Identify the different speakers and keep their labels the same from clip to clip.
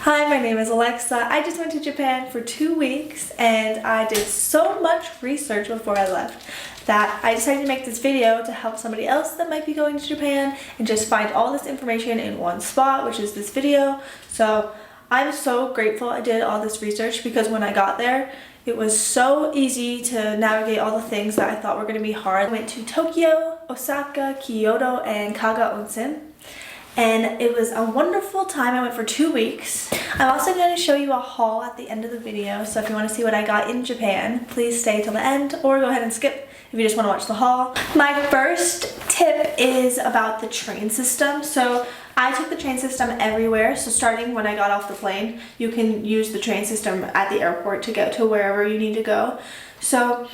Speaker 1: Hi, my name is Alexa. I just went to Japan for 2 weeks and I did so much research before I left that I decided to make this video to help somebody else that might be going to Japan and just find all this information in one spot, which is this video. So I'm so grateful I did all this research because when I got there, it was so easy to navigate all the things that I thought were going to be hard. I went to Tokyo, Osaka, Kyoto, and Kaga Onsen. And it was a wonderful time. I went for 2 weeks. I'm also going to show you a haul at the end of the video, so if you want to see what I got in Japan, please stay till the end or go ahead and skip if you just want to watch the haul. My first tip is about the train system. So I took the train system everywhere. So starting when I got off the plane, you can use the train system at the airport to get to wherever you need to go. So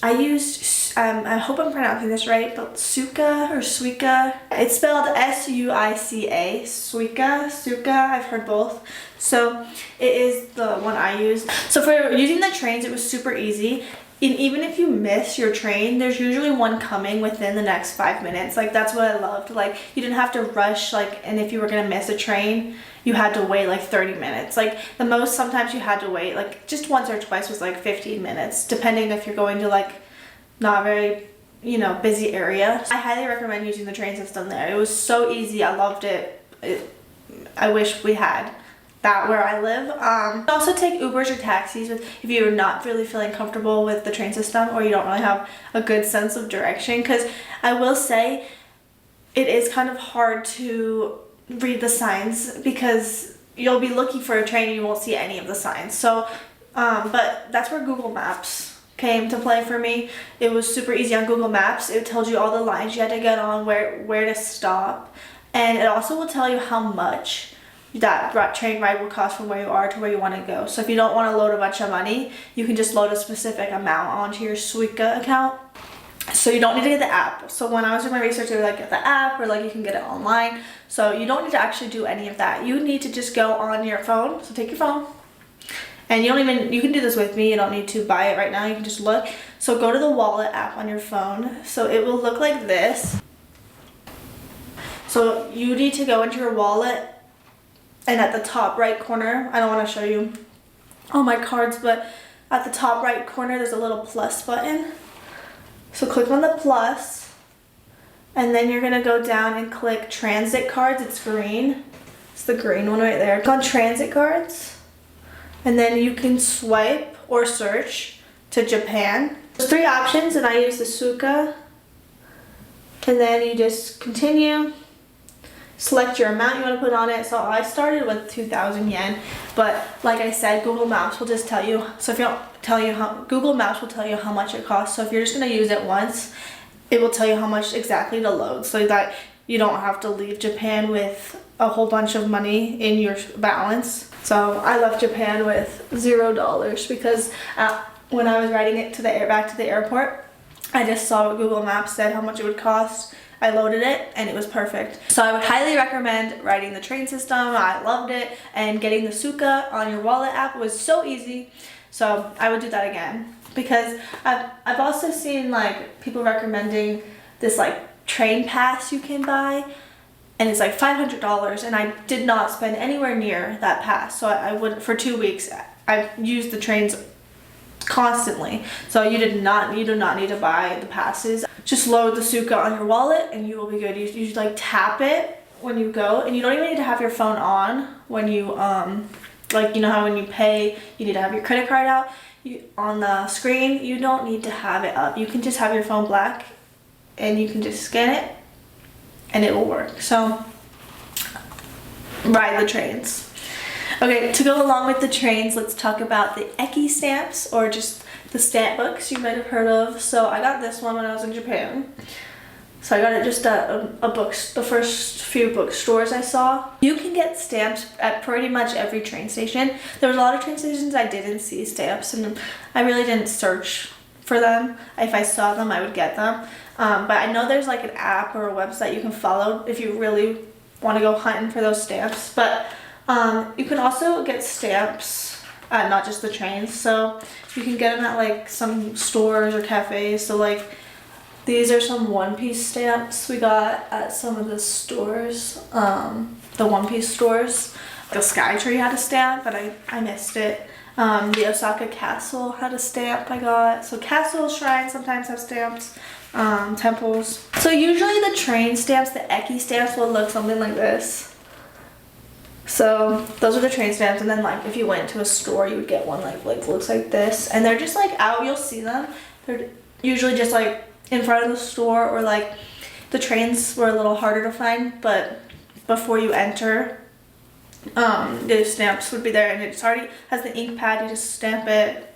Speaker 1: I used, I hope I'm pronouncing this right, but Suica or Suica. It's spelled S-U-I-C-A, Suica, I've heard both. So it is the one I used. So for using the trains, it was super easy. And even if you miss your train, there's usually one coming within the next 5 minutes. Like, that's what I loved. Like, you didn't have to rush, like, and if you were gonna miss a train, you had to wait like 30 minutes. Like, the most sometimes you had to wait, like, just once or twice was like 15 minutes, depending if you're going to like not very, you know, busy area. I highly recommend using the train system there. It was so easy. I loved it. I wish we had that where I live. Also take Ubers or taxis if you're not really feeling comfortable with the train system or you don't really have a good sense of direction, because I will say it is kind of hard to read the signs because you'll be looking for a train and you won't see any of the signs. So but that's where Google Maps came to play for me. It was super easy on Google Maps. It told you all the lines you had to get on, where to stop, and it also will tell you how much that train ride will cost from where you are to where you want to go. So if you don't want to load a bunch of money, you can just load a specific amount onto your Suica account. So you don't need to get the app. So when I was doing my research, they were like, get the app, or like you can get it online. So you don't need to actually do any of that. You need to just go on your phone. So take your phone. And you can do this with me. You don't need to buy it right now. You can just look. So go to the wallet app on your phone. So it will look like this. So you need to go into your wallet, and at the top right corner, I don't want to show you all my cards, but at the top right corner, there's a little plus button. So click on the plus, and then you're gonna go down and click transit cards. It's green. It's the green one right there. Click on transit cards, and then you can swipe or search to Japan. There's 3 options, and I use the Suica. And then you just continue. Select your amount you want to put on it. So I started with 2,000 yen, but like I said, Google Maps will just tell you. So if you don't tell you Google Maps will tell you how much it costs. So if you're just going to use it once, it will tell you how much exactly to load, so that you don't have to leave Japan with a whole bunch of money in your balance. So I left Japan with $0 because when I was riding it back to the airport, I just saw what Google Maps said how much it would cost. I loaded it and it was perfect. So I would highly recommend riding the train system. I loved it, and getting the Suica on your wallet app was so easy. So I would do that again, because I've also seen like people recommending this like train pass you can buy, and it's like $500, and I did not spend anywhere near that pass. So I would, for 2 weeks, I've used the trains constantly. So you do not need to buy the passes. Just load the Suica on your wallet and you will be good. You just like tap it when you go, and you don't even need to have your phone on when you like, you know how when you pay you need to have your credit card out on the screen. You don't need to have it up. You can just have your phone black and you can just scan it and it will work. So ride the trains. Okay, to go along with the trains, let's talk about the Eki stamps, or just the stamp books you might have heard of. So I got this one when I was in Japan. So I got it just at the first few bookstores I saw. You can get stamps at pretty much every train station. There was a lot of train stations I didn't see stamps, and I really didn't search for them. If I saw them, I would get them. But I know there's like an app or a website you can follow if you really want to go hunting for those stamps. But you can also get stamps at not just the trains. So you can get them at like some stores or cafes. So like these are some one-piece stamps we got at some of the stores, the one-piece stores. The Sky Tree had a stamp, but I missed it. The Osaka Castle had a stamp I got. So castle shrines sometimes have stamps. Temples. So usually the train stamps, the Eki stamps, will look something like this. So those are the train stamps, and then like if you went to a store, you would get one like looks like this, and they're just like out. You'll see them. They're usually just like in front of the store, or like the trains were a little harder to find, but before you enter, the stamps would be there, and it just already has the ink pad. You just stamp it,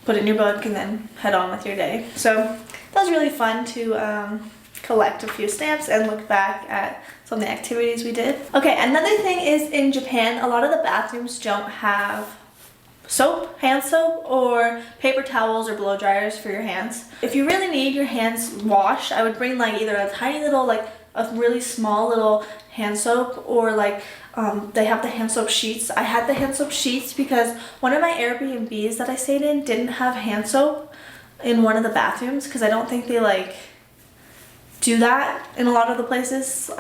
Speaker 1: put it in your book, and then head on with your day. So that was really fun to collect a few stamps and look back at some of the activities we did. Okay, another thing is in Japan, a lot of the bathrooms don't have soap, hand soap, or paper towels or blow dryers for your hands. If you really need your hands washed, I would bring like either a tiny little, like a really small little hand soap, or like they have the hand soap sheets. I had the hand soap sheets because one of my Airbnbs that I stayed in didn't have hand soap in one of the bathrooms, because I don't think they like do that in a lot of the places.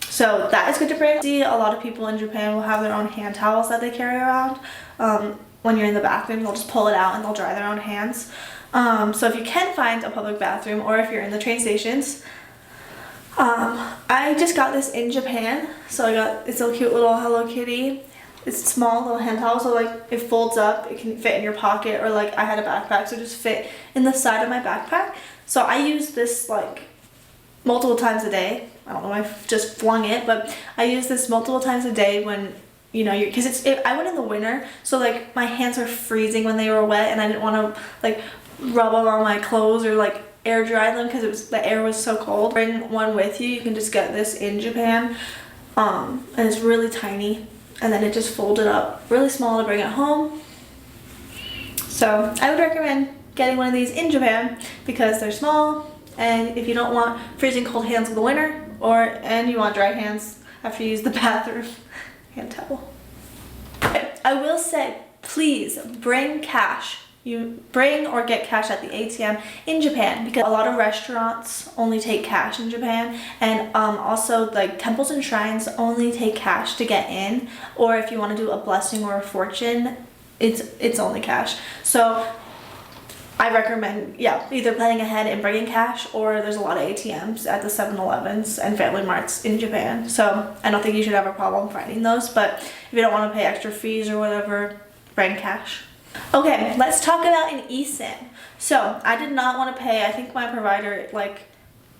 Speaker 1: So that is good to bring. See, a lot of people in Japan will have their own hand towels that they carry around. When you're in the bathroom, they'll just pull it out and they'll dry their own hands. So if you can find a public bathroom, or if you're in the train stations, I just got this in Japan. So I got this little cute little Hello Kitty. It's a small little hand towel, so like it folds up, it can fit in your pocket, or like I had a backpack, so just fit in the side of my backpack. So I use this like multiple times a day. I don't know if I just flung it, but I use this multiple times a day when, you know, because I went in the winter, so like my hands were freezing when they were wet, and I didn't want to like rub them on my clothes or like air dry them because the air was so cold. Bring one with you. You can just get this in Japan, and it's really tiny, and then it just folded up really small to bring it home. So I would recommend getting one of these in Japan because they're small, and if you don't want freezing cold hands in the winter, and you want dry hands after you use the bathroom hand towel. I will say, please bring cash. You bring or get cash at the ATM in Japan, because a lot of restaurants only take cash in Japan, and also like temples and shrines only take cash to get in, or if you want to do a blessing or a fortune, it's only cash. So I recommend, either planning ahead and bringing cash, or there's a lot of ATMs at the 7-Elevens and Family Marts in Japan. So I don't think you should have a problem finding those, but if you don't want to pay extra fees or whatever, bring cash. Okay, let's talk about an eSIM. So I did not want to pay, I think my provider, like,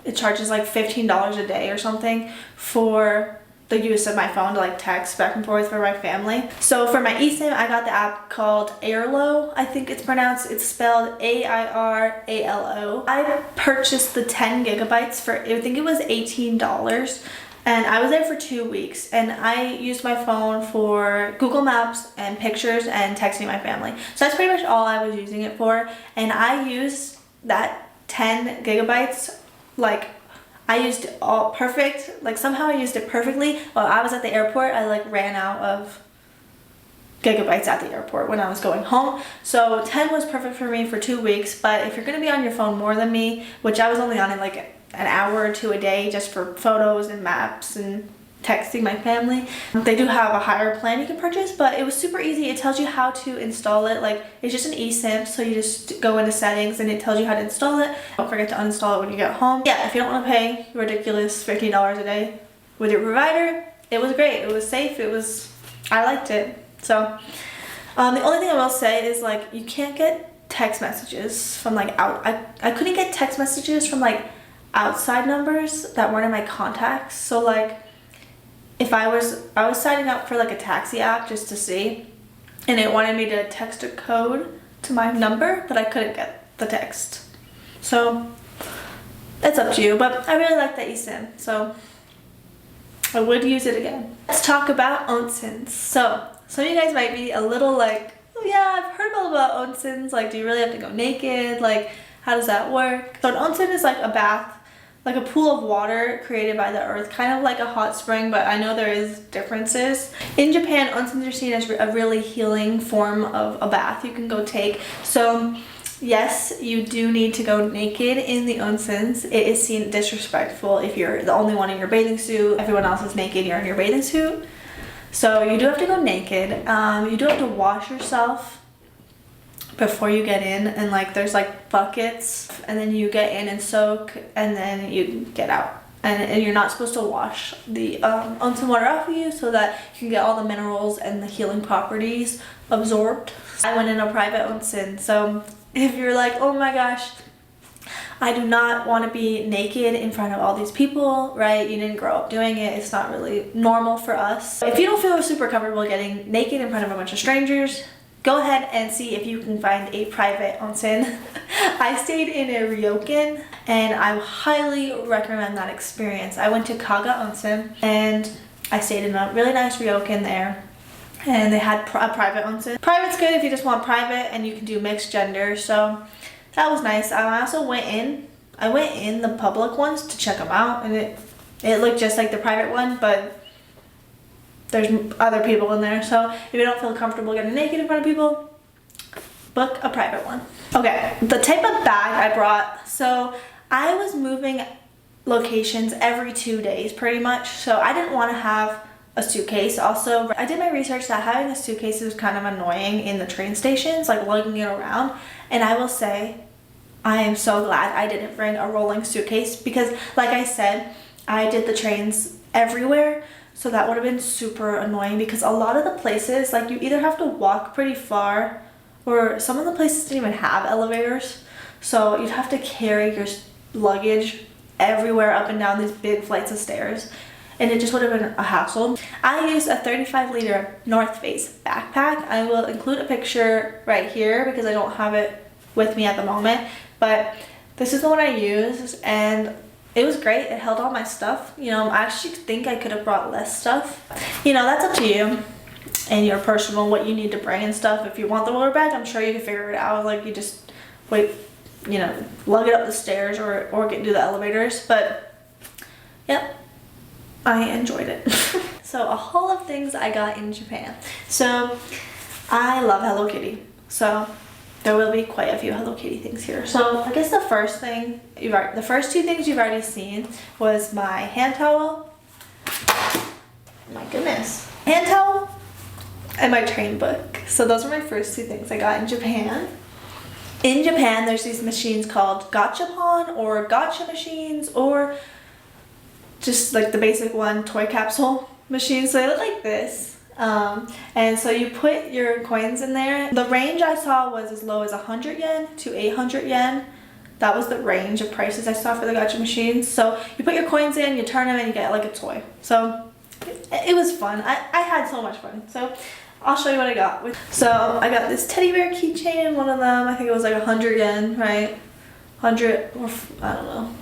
Speaker 1: it charges like $15 a day or something for the use of my phone to like text back and forth for my family. So for my eSIM, I got the app called Airalo, I think it's pronounced. It's spelled Airalo. I purchased the 10 gigabytes for, I think it was $18. And I was there for 2 weeks, and I used my phone for Google Maps and pictures and texting my family. So that's pretty much all I was using it for. And I used that 10 gigabytes, like I used it all perfect. Like somehow I used it perfectly. While I was at the airport, I like ran out of gigabytes at the airport when I was going home. So 10 was perfect for me for 2 weeks. But if you're gonna be on your phone more than me, which I was only on it like an hour or two a day just for photos and maps and texting my family, they do have a higher plan you can purchase, but it was super easy. It tells you how to install it. Like, it's just an eSIM, so you just go into settings and it tells you how to install it. Don't forget to uninstall it when you get home. Yeah, if you don't want to pay ridiculous $15 a day with your provider, it was great. It was safe. I liked it. So the only thing I will say is, like, you can't get text messages from like I couldn't get text messages from like outside numbers that weren't in my contacts. So like if I was signing up for like a taxi app just to see, and it wanted me to text a code to my number, but I couldn't get the text. So it's up to you, but I really like the eSIM, so I would use it again. Let's talk about Onsens. So some of you guys might be a little like, oh yeah, I've heard about Onsens, like do you really have to go naked? Like how does that work? So an onsen is like a bath, like a pool of water created by the earth, kind of like a hot spring, but I know there is differences. In Japan, onsens are seen as a really healing form of a bath you can go take. So yes, you do need to go naked in the onsens. It is seen disrespectful if you're the only one in your bathing suit, everyone else is naked, you're in your bathing suit. So you do have to go naked. You do have to wash yourself before you get in, and like there's like buckets, and then you get in and soak, and then you get out. And you're not supposed to wash the onsen water off of you so that you can get all the minerals and the healing properties absorbed. I went in a private onsen, so if you're like, oh my gosh, I do not want to be naked in front of all these people, right? You didn't grow up doing it. It's not really normal for us. If you don't feel super comfortable getting naked in front of a bunch of strangers, go ahead and see if you can find a private onsen. I stayed in a Ryokan, and I highly recommend that experience. I went to Kaga Onsen, and I stayed in a really nice Ryokan there, and they had a private onsen. Private's good if you just want private, and you can do mixed gender, so that was nice. I also went in the public ones to check them out, and it looked just like the private one, but there's other people in there, so if you don't feel comfortable getting naked in front of people, book a private one. Okay, the type of bag I brought. So I was moving locations every 2 days pretty much, so I didn't want to have a suitcase. Also, I did my research that having a suitcase is kind of annoying in the train stations, like lugging it around, and I will say I am so glad I didn't bring a rolling suitcase, because like I said, I did the trains everywhere. So that would have been super annoying, because a lot of the places, like you either have to walk pretty far, or some of the places didn't even have elevators. So you'd have to carry your luggage everywhere up and down these big flights of stairs. And it just would have been a hassle. I used a 35-liter North Face backpack. I will include a picture right here because I don't have it with me at the moment. But this is the one I used, and it was great. It held all my stuff. You know, I actually think I could have brought less stuff. You know, that's up to you and your personal, what you need to bring and stuff. If you want the roller bag, I'm sure you can figure it out. Like, you just wait, you know, lug it up the stairs or do the elevators. But, yep, I enjoyed it. So, a haul of things I got in Japan. So, I love Hello Kitty. So, there will be quite a few Hello Kitty things here. So I guess the first two things you've already seen was my hand towel. My goodness. Hand towel and my train book. So those were my first two things I got in Japan. In Japan, there's these machines called gachapon or gacha machines, or just like the basic one, toy capsule machines. So they look like this. And so you put your coins in there. The range I saw was as low as 100 yen to 800 yen. That was the range of prices I saw for the gacha machines. So you put your coins in, you turn them, and you get like a toy. So it was fun. I had so much fun. So I'll show you what I got. So I got this teddy bear keychain, one of them. I think it was like 100 yen, right? 100 or I don't know.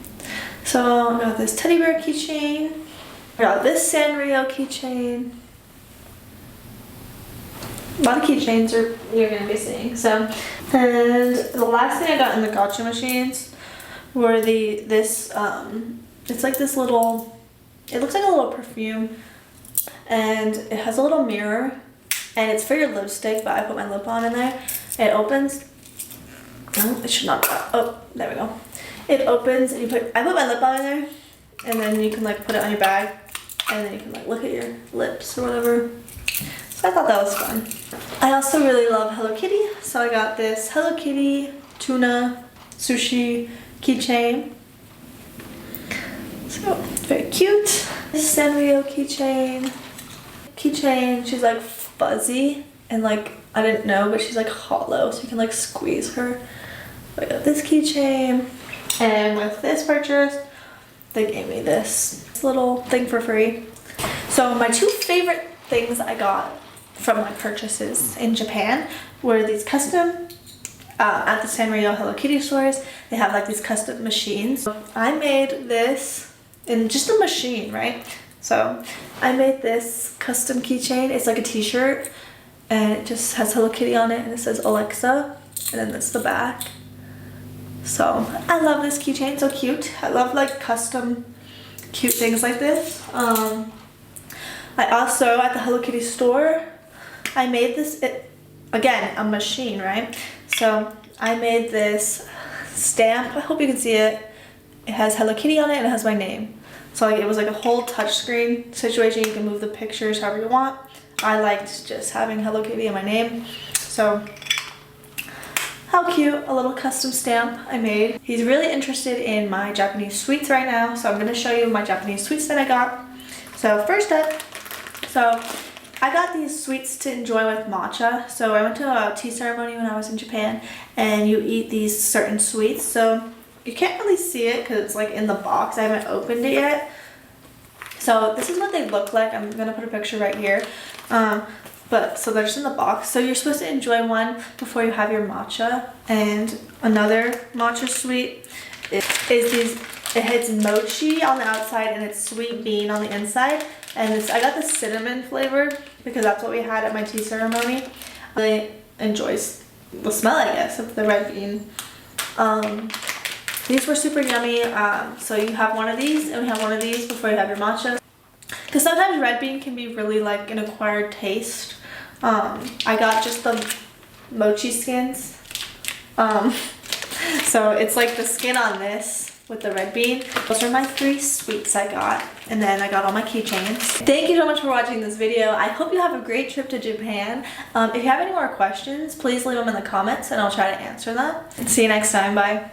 Speaker 1: So I got this teddy bear keychain. I got this Sanrio keychain. A lot of keychains you're going to be seeing. So, and the last thing I got in the gacha machines were it's like this little, it looks like a little perfume, and it has a little mirror, and it's for your lipstick, but I put my lip on in there. It opens, oh, it should not, oh, there we go. It opens, and I put my lip on in there, and then you can like put it on your bag, and then you can like look at your lips or whatever. So I thought that was fun. I also really love Hello Kitty, so I got this Hello Kitty tuna sushi keychain. So very cute. This Sanrio keychain. She's like fuzzy and like, I didn't know, but she's like hollow, so you can like squeeze her. I got this keychain, and with this purchase, they gave me this little thing for free. So my two favorite things I got from my purchases in Japan were these custom, at the Sanrio Hello Kitty stores, they have like these custom machines. I made this in just a machine, right? So I made this custom keychain. It's like a t-shirt, and it just has Hello Kitty on it, and it says Alexa, and then that's the back. So I love this keychain, so cute. I love like custom cute things like this. I also, at the Hello Kitty store, I made this, again, a machine, right? So I made this stamp. I hope you can see it. It has Hello Kitty on it, and it has my name. So like, it was like a whole touchscreen situation. You can move the pictures however you want. I liked just having Hello Kitty in my name. So how cute, a little custom stamp I made. He's really interested in my Japanese sweets right now, so I'm gonna show you my Japanese sweets that I got. So first up, I got these sweets to enjoy with matcha. So I went to a tea ceremony when I was in Japan, and you eat these certain sweets. So you can't really see it because it's like in the box. I haven't opened it yet. So this is what they look like. I'm gonna put a picture right here. So they're just in the box. So you're supposed to enjoy one before you have your matcha. And another matcha sweet is these. It has mochi on the outside and it's sweet bean on the inside. And I got the cinnamon flavor because that's what we had at my tea ceremony. I really enjoys the smell, I guess, of the red bean. These were super yummy. So you have one of these and we have one of these before you have your matcha. Because sometimes red bean can be really like an acquired taste. I got just the mochi skins. So it's like the skin on this with the red bean. Those are my 3 sweets I got. And then I got all my keychains. Thank you so much for watching this video. I hope you have a great trip to Japan. If you have any more questions, please leave them in the comments and I'll try to answer them. And see you next time. Bye.